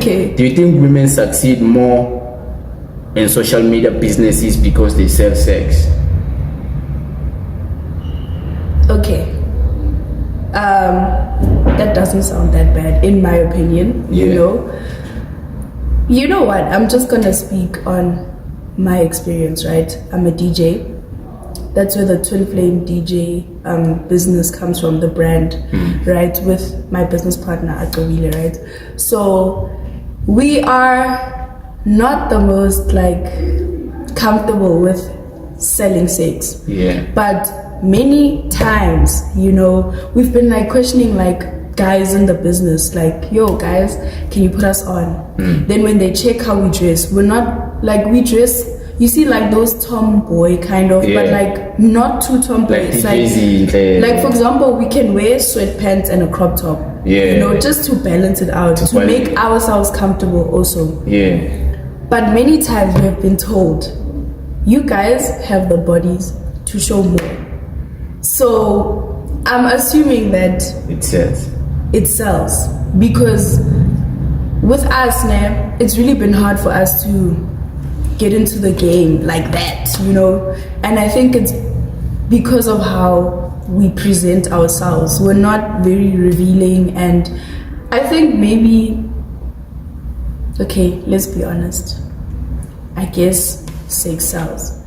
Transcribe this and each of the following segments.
Okay. Do you think women succeed more in social media businesses because they sell sex? Okay. That doesn't sound that bad, in my opinion. Yeah. You know what? I'm just gonna speak on my experience, right? I'm a DJ. That's where the Twin Flame DJ business comes from, the brand, right? With my business partner Akawile, right? So we are not the most comfortable with selling sex. Yeah. But many times, we've been questioning guys in the business, yo guys, can you put us on? Then when they check how we dress, we're not we dress, you see those tomboy kind of, but not too tomboy. It's for example, we can wear sweatpants and a crop top, just to balance it out, to make ourselves comfortable also. But many times we have been told, you guys have the bodies to show more. So I'm assuming that it sells because with us now, it's really been hard for us to get into the game like that, and I think it's because of how we present ourselves. We're not very revealing, and I think maybe, okay, let's be honest, I guess sex sells,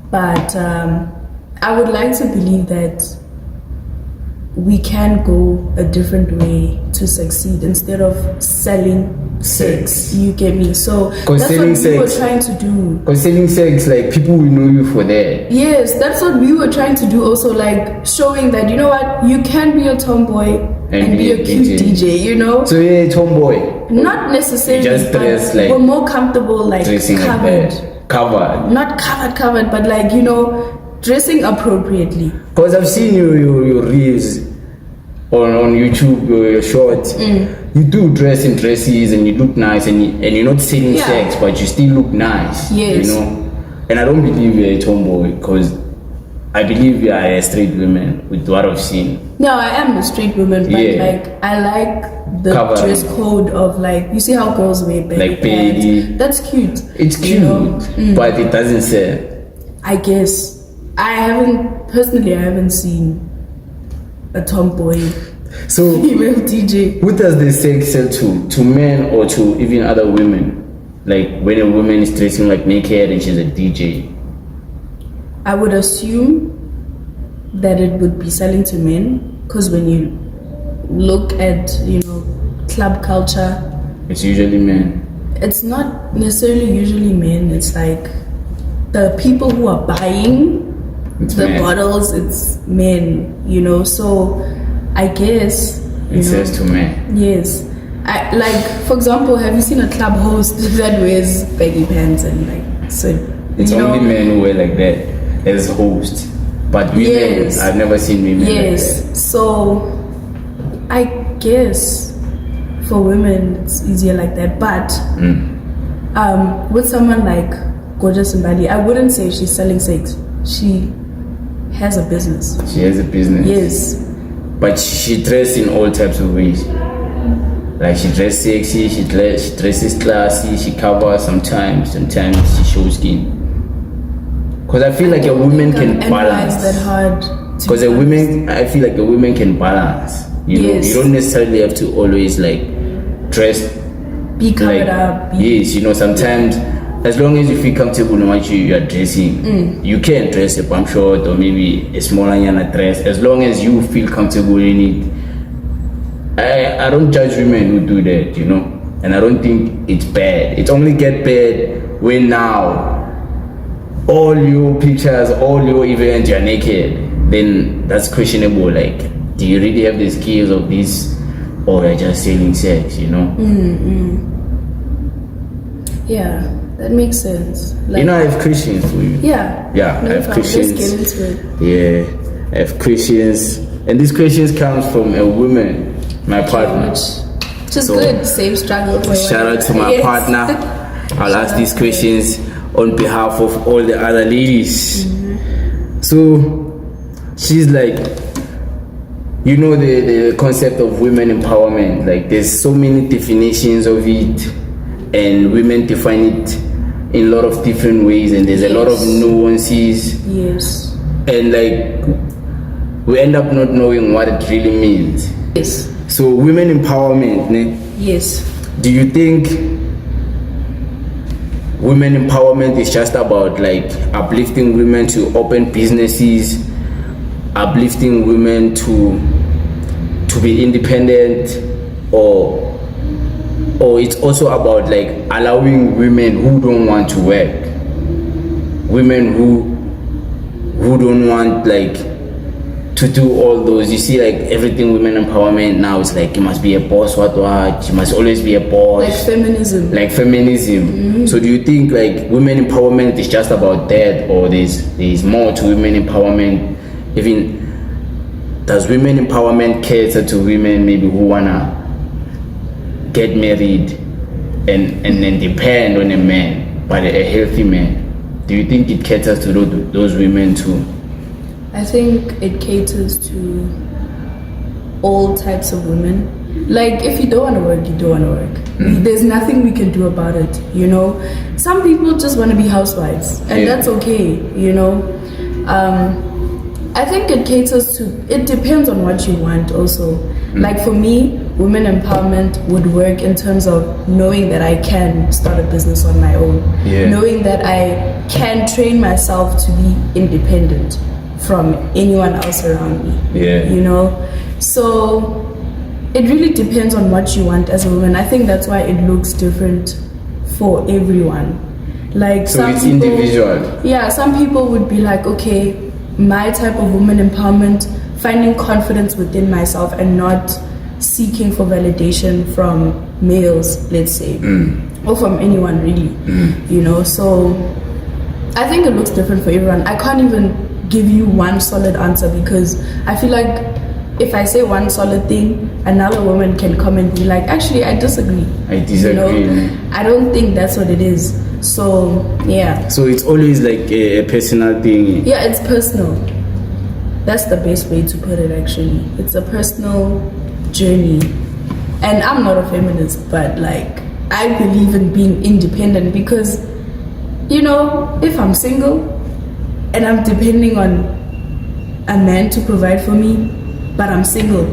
but I would like to believe that we can go a different way to succeed instead of selling sex. You get me? So that's what we were trying to do. Because selling sex, people will know you for that. Yes, that's what we were trying to do also, showing that, you know what, you can be a tomboy and be a cute DJ, So you're a tomboy? Not necessarily, just dress we're more comfortable dressing covered. Not covered, but dressing appropriately. Because I've seen your reels on YouTube, your shorts. You do dress in dresses and you look nice, and you're not selling sex, but you still look nice. Yes. And I don't believe you're a tomboy, because I believe you are a straight woman with what I've seen. No, I am a straight woman, but I like the dress code of you see how girls wear baggy pants. That's cute. It's cute, but it doesn't sell. I guess. I haven't seen a tomboy female DJ. Who does the sex sell to? To men or to even other women? When a woman is dressing naked and she's a DJ? I would assume that it would be selling to men, because when you look at club culture, it's usually men. It's not necessarily usually men. It's the people who are buying bottles, it's men, so I guess it says to men. Yes. For example, have you seen a club host that wears baggy pants and so it's only men who wear like that as host, but women, I've never seen women like that. So I guess for women it's easier like that, but with someone like Gorgeous Mbali, I wouldn't say she's selling sex. She has a business. She has a business. Yes. But she dresses in all types of ways. She dresses sexy, she dresses classy, she covers sometimes she shows skin. Because I feel a woman can balance. That hard. Because I feel a woman can balance. You don't necessarily have to always dress. Be covered up. Yes, sometimes, as long as you feel comfortable in what you are dressing, you can dress a bump short or maybe a smaller yana dress, as long as you feel comfortable in it. I don't judge women who do that, and I don't think it's bad. It only get bad when now all your pictures, all your events, you're naked. Then that's questionable. Do you really have the skills of this, or you're just selling sex? Yeah. That makes sense. I have questions for you. Yeah. I have questions. Let's get into it. Yeah, I have questions, and these questions comes from a woman, my partner. Just good, same struggle. Shout out to my partner. I'll ask these questions on behalf of all the other ladies. So she's you know the concept of women empowerment. Like there's so many definitions of it, and women define it in a lot of different ways, and there's a lot of nuances. Yes. And like we end up not knowing what it really means. Yes. So women empowerment, ne? Yes. Do you think women empowerment is just about like uplifting women to open businesses, uplifting women to be independent, or it's also about like allowing women who don't want to work, women who don't want like to do all those, you see, like everything women empowerment now is like you must be a boss, what you must always be a boss, like feminism. Mm-hmm. So do you think like women empowerment is just about that, or there's more to women empowerment? Even does women empowerment cater to women maybe who wanna get married and then depend on a man, but a healthy man? Do you think it caters to those women too? I think it caters to all types of women. Like if you don't want to work, you don't want to work. There's nothing we can do about it, you know. Some people just want to be housewives, and that's okay, you know. I think it caters to, it depends on what you want also. Like for me, women empowerment would work in terms of knowing that I can start a business on my own, knowing that I can train myself to be independent from anyone else around me, you know. So it really depends on what you want as a woman. I think that's why it looks different for everyone. Like so some it's people, individual. Yeah, some people would be like, okay, my type of woman empowerment, finding confidence within myself and not seeking for validation from males, let's say, or from anyone really, you know. So I think it looks different for everyone. I can't even give you one solid answer, because I feel like if I say one solid thing, another woman can come and be like, actually I disagree. You know? I don't think that's what it is. So yeah. So it's always like a personal thing. Yeah, it's personal. That's the best way to put it actually. It's a personal journey. And I'm not a feminist, but like I believe in being independent, because you know, if I'm single and I'm depending on a man to provide for me, but I'm single,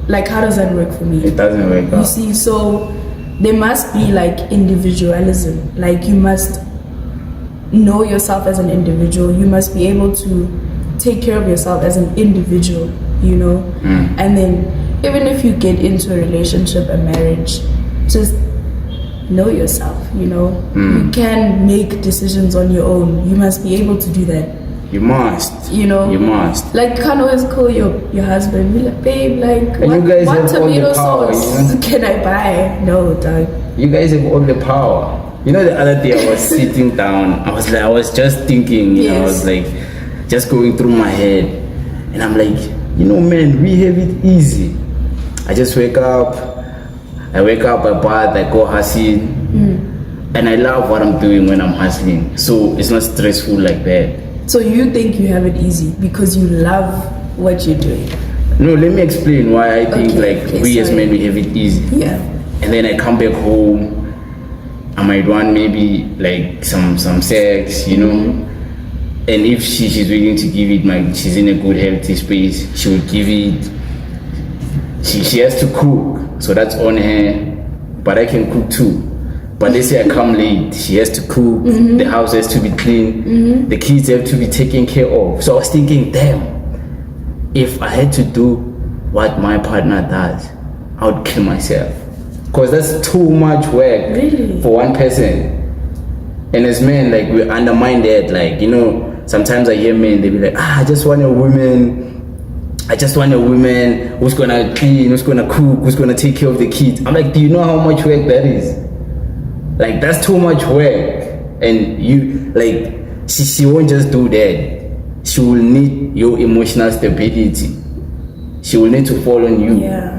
like how does that work for me? It doesn't work out. You see, so there must be like individualism. Like you must know yourself as an individual. You must be able to take care of yourself as an individual, you know. And then even if you get into a relationship, a marriage, just know yourself, you know. You can make decisions on your own. You must be able to do that. You must. You know. You must. Like you can't always call your husband, be like, babe, like and what, you guys what have tomato all the power, sauce can I buy? No, dog. You guys have all the power. You know, the other day I was sitting down, I was just thinking, you know, I was like just going through my head, and I'm like, you know, man, we have it easy. I just wake up, I bath, I go hustling, and I love what I'm doing when I'm hustling. So it's not stressful like that. So you think you have it easy because you love what you're doing? No, let me explain why I think we as men, we have it easy. Yeah. And then I come back home, I might want maybe like some sex, you know. And if she's willing to give it, she's in a good healthy space, she will give it. She has to cook, so that's on her. But I can cook too. But let's say I come late, she has to cook, the house has to be clean, the kids have to be taken care of. So I was thinking, damn, if I had to do what my partner does, I would kill myself. Because that's too much work for one person. And as men, like, we undermine that. Like, you know, sometimes I hear men, they be like, I just want a woman who's gonna clean, who's gonna cook, who's gonna take care of the kids. I'm like, do you know how much work that is? Like, that's too much work. And you, like, she won't just do that. She will need your emotional stability. She will need to fall on you. Yeah.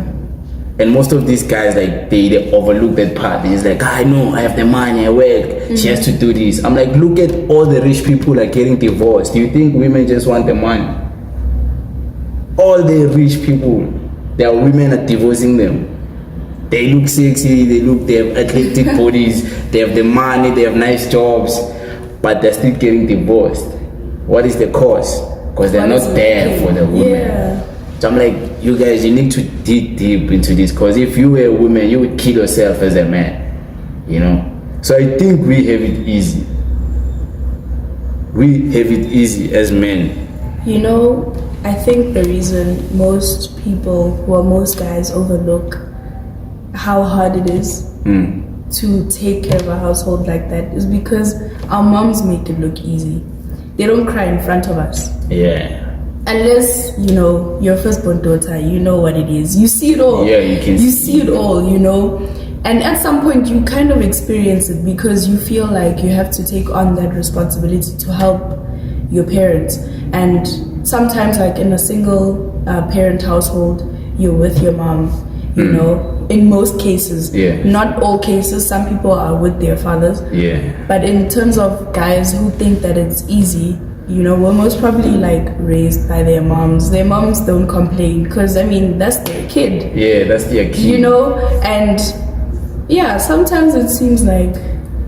And most of these guys, like, they overlook that part. It's like, I know, I have the money, I work. She has to do this. I'm like, look at all the rich people are getting divorced. Do you think women just want the money? All the rich people, there are women are divorcing them. They look sexy, they have athletic bodies, they have the money, they have nice jobs, but they're still getting divorced. What is the cause? Because they're not there for the woman. Yeah. So I'm like, you guys, you need to dig deep into this, because if you were a woman, you would kill yourself as a man, you know. So I think we have it easy. We have it easy as men. You know, I think the reason most guys overlook how hard it is to take care of a household like that is because our moms make it look easy. They don't cry in front of us. Yeah. Unless, you know, your firstborn daughter, you know what it is. You see it all. Yeah, you can see it all, you know. And at some point you kind of experience it because you feel like you have to take on that responsibility to help your parents. And sometimes, like in a single parent household, you're with your mom, you know, in most cases. Yeah. Not all cases. Some people are with their fathers. Yeah. But in terms of guys who think that it's easy, you know, we're most probably like raised by their moms. Their moms don't complain because, I mean, that's their kid. Yeah, that's their kid. You know, and yeah, sometimes it seems like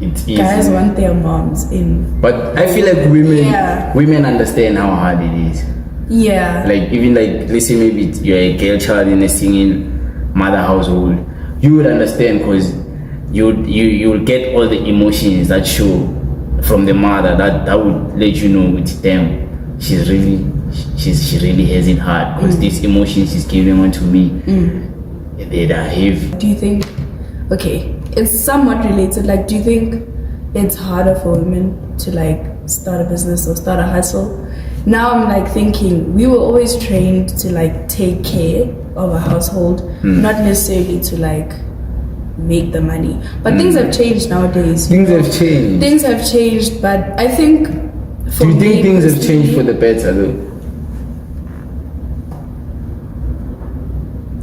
it's easy. Guys want their moms in. But I feel like women understand how hard it is. Yeah. Like even like, let's say maybe you're a girl child in a singing mother household, you would understand because you'll get all the emotions that show from the mother that would let you know with them she really has it hard because these emotions she's giving on to me, they are heavy. Do you think, okay, it's somewhat related, like do you think it's harder for women to like start a business or start a hustle? Now I'm like thinking we were always trained to like take care of a household, not necessarily to like make the money, but things have changed nowadays. Things have changed, but I think do you think things have changed for the better though?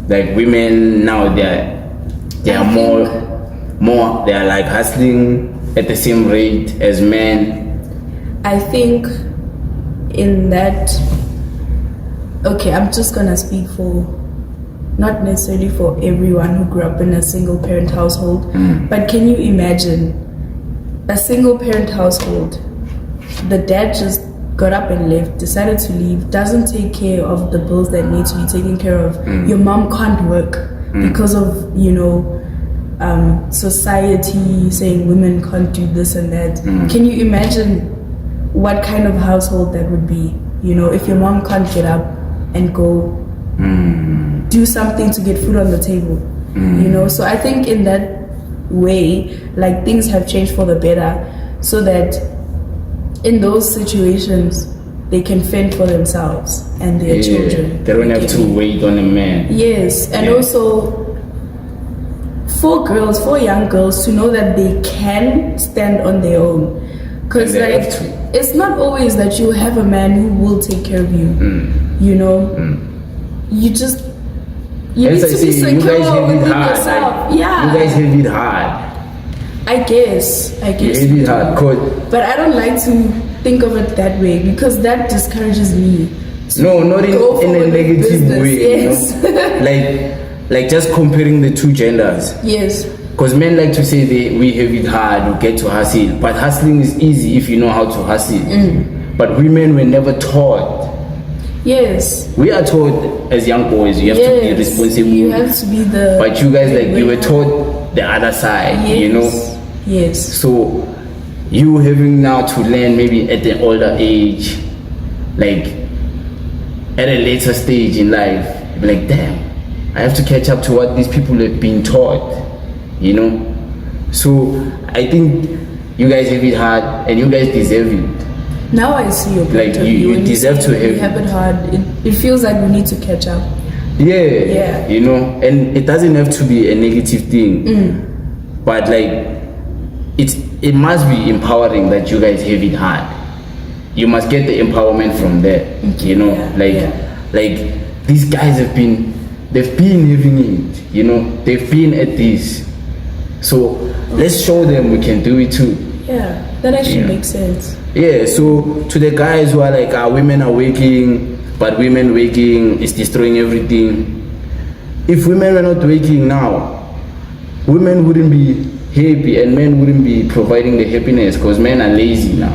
Like women now they are more they are like hustling at the same rate as men. I think in that, okay, I'm just gonna speak for, not necessarily for everyone who grew up in a single parent household, but can you imagine a single parent household? The dad just got up and left, decided to leave, doesn't take care of the bills that need to be taken care of. Your mom can't work because of, you know, society saying women can't do this and that. Can you imagine what kind of household that would be? You know, if your mom can't get up and go do something to get food on the table, you know. So I think in that way, like things have changed for the better, so that in those situations they can fend for themselves and their children. They don't have to wait on a man. Yes, and also for young girls to know that they can stand on their own, because like it's not always that you have a man who will take care of you. You know, you just you need to be secure within yourself. You guys have it hard. I guess you have it hard, but I don't like to think of it that way because that discourages me. No, not in a negative way. Yes. You know? like just comparing the two genders. Yes. Because men like to say we have it hard, we get to hustle, but hustling is easy if you know how to hustle. But women were never taught. Yes. We are taught as young boys you have to be responsible. You have to be the. But you guys you were taught the other side. You know. Yes. So you having now to learn maybe at an older age, like at a later stage in life, be like, damn, I have to catch up to what these people have been taught, you know. So I think you guys have it hard and you guys deserve it. Now I see your point like of view. You deserve to have it hard. It feels like we need to catch up. Yeah. You know, and it doesn't have to be a negative thing, but like it must be empowering that you guys have it hard. You must get the empowerment from there. You know, like these guys they've been having it. You know, they've been at this. So let's show them we can do it too. Yeah, that actually makes sense. Yeah, so to the guys who are like, women are waking, but women waking is destroying everything. if women were not working now, women wouldn't be happy and men wouldn't be providing the happiness because men are lazy now.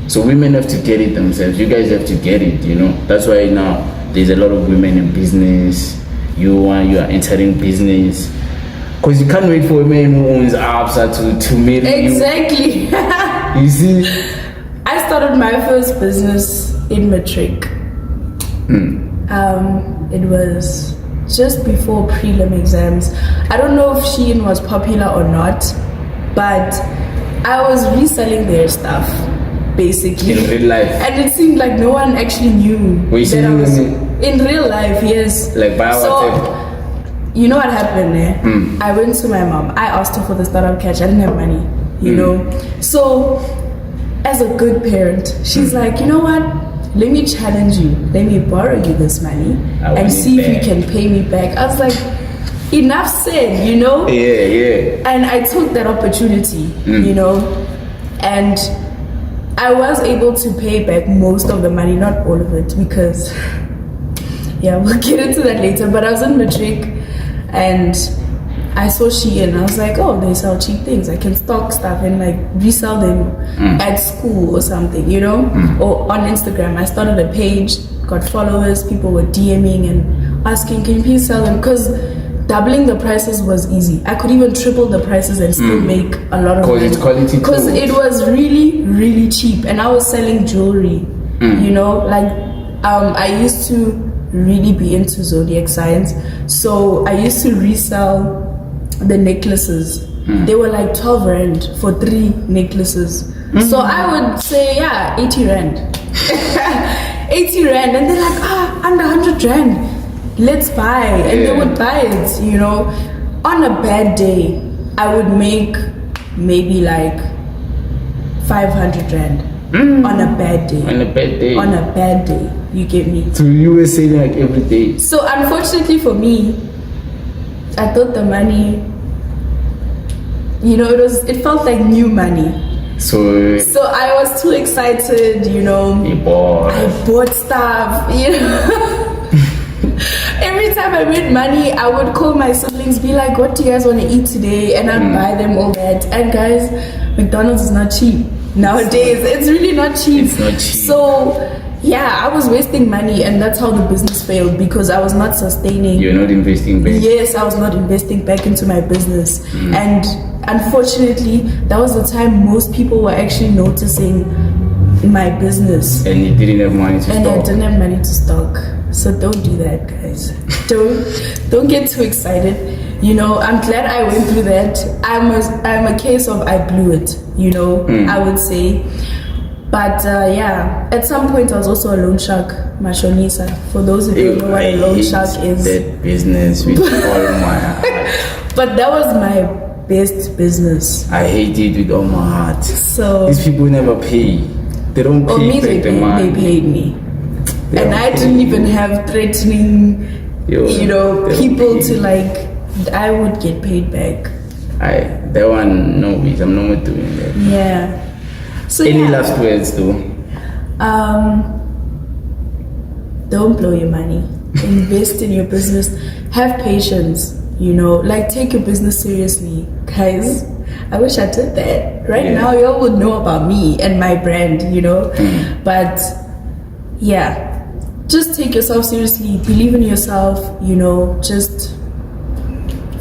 So women have to get it themselves. You guys have to get it, you know. That's why now there's a lot of women in business. You are entering business because you can't wait for a man who owns apps to marry exactly. you. You see, I started my first business in matric. It was just before prelim exams. I don't know if Shein was popular or not, but I was reselling their stuff basically in real life, and it seemed like no one actually knew that I was in real life. Yes, like by so you know what happened there? I went to my mom. I asked her for the startup cash. I didn't have money, you know. So as a good parent, she's like, you know what? Let me challenge you. Let me borrow you this money and see if you can pay me back. I was like, enough said, you know? Yeah. And I took that opportunity, you know, and I was able to pay back most of the money, not all of it, because, yeah, we'll get into that later. But I was in matric and I saw Shein. I was like, oh, they sell cheap things. I can stock stuff and like resell them at school or something, you know, or on Instagram. I started a page, got followers. People were DMing and asking, can you please sell them? Because doubling the prices was easy. I could even triple the prices and still make a lot of money. Because it was really, really cheap. And I was selling jewelry, you know, like I used to really be into zodiac signs. So I used to resell the necklaces. They were like 12 rand for 3 necklaces. So I would say, yeah, 80 rand. 80 rand. And they're like, under 100 rand. Let's buy. And they would buy it, you know. On a bad day, I would make maybe like 500 rand. On a bad day. On a bad day. On a bad day. You get me? So you were saving like every day. So unfortunately for me, I thought the money, you know, it felt like new money. So I was too excited, you know. I bought stuff, you know. Every time I made money, I would call my siblings, be like, what do you guys want to eat today? And I'd buy them all that. And guys, McDonald's is not cheap nowadays. It's really not cheap. It's not cheap. So yeah, I was wasting money, and that's how the business failed, because I was not sustaining. You're not investing back. Yes, I was not investing back into my business. And unfortunately, that was the time most people were actually noticing my business. And you didn't have money to stock. And I didn't have money to stock. So don't do that, guys. Don't get too excited. You know, I'm glad I went through that. I'm a case of I blew it, you know, I would say. But yeah, at some point I was also a loan shark, mashonisa. For those who don't know what a loan shark is. That business with all my heart. But that was my best business. I hate it with all my heart. So these people never pay. They don't pay back the money. They paid me. And I didn't even have threatening, you know, people to like, I would get paid back. That one, no, I'm not doing that. Yeah. So any last words though? Don't blow your money. Invest in your business. Have patience, you know, like take your business seriously. Guys, I wish I did that. Right now, y'all would know about me and my brand, you know. But yeah, just take yourself seriously. Believe in yourself, you know, just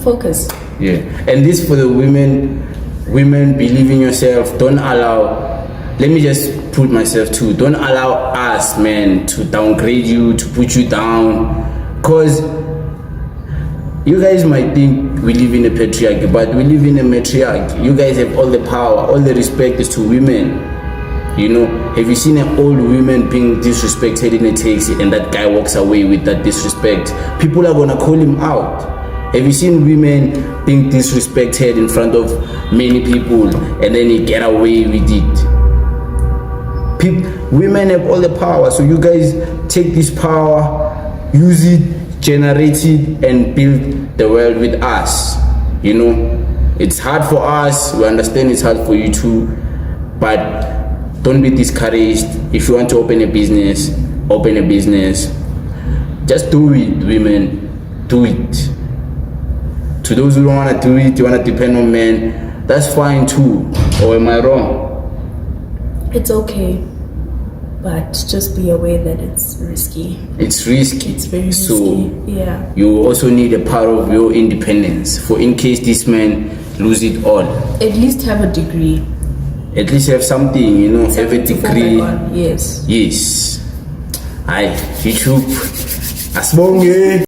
focus. Yeah, and this for the women, believe in yourself. Don't allow, let me just put myself too, don't allow us, man, to downgrade you, to put you down, because you guys might think we live in a patriarchy, but we live in a matriarchy. You guys have all the power, all the respect is to women. You know, have you seen an old woman being disrespected in a taxi and that guy walks away with that disrespect? People are gonna call him out. Have you seen women being disrespected in front of many people and then he get away with it? Women have all the power, so you guys take this power, use it, generate it, and build the world with us. You know, it's hard for us, we understand it's hard for you too, but don't be discouraged. If you want to open a business, just do it, women. do it. To those who don't want to do it, you want to depend on men, that's fine too. Or am I wrong? It's okay, but just be aware that it's risky. It's risky. It's very risky. So yeah, you also need a part of your independence for in case this man lose it all. At least have a degree. At least have something, you know, have a Something to fall degree. back on. Yes. Yes. Hi, YouTube. Asbonge.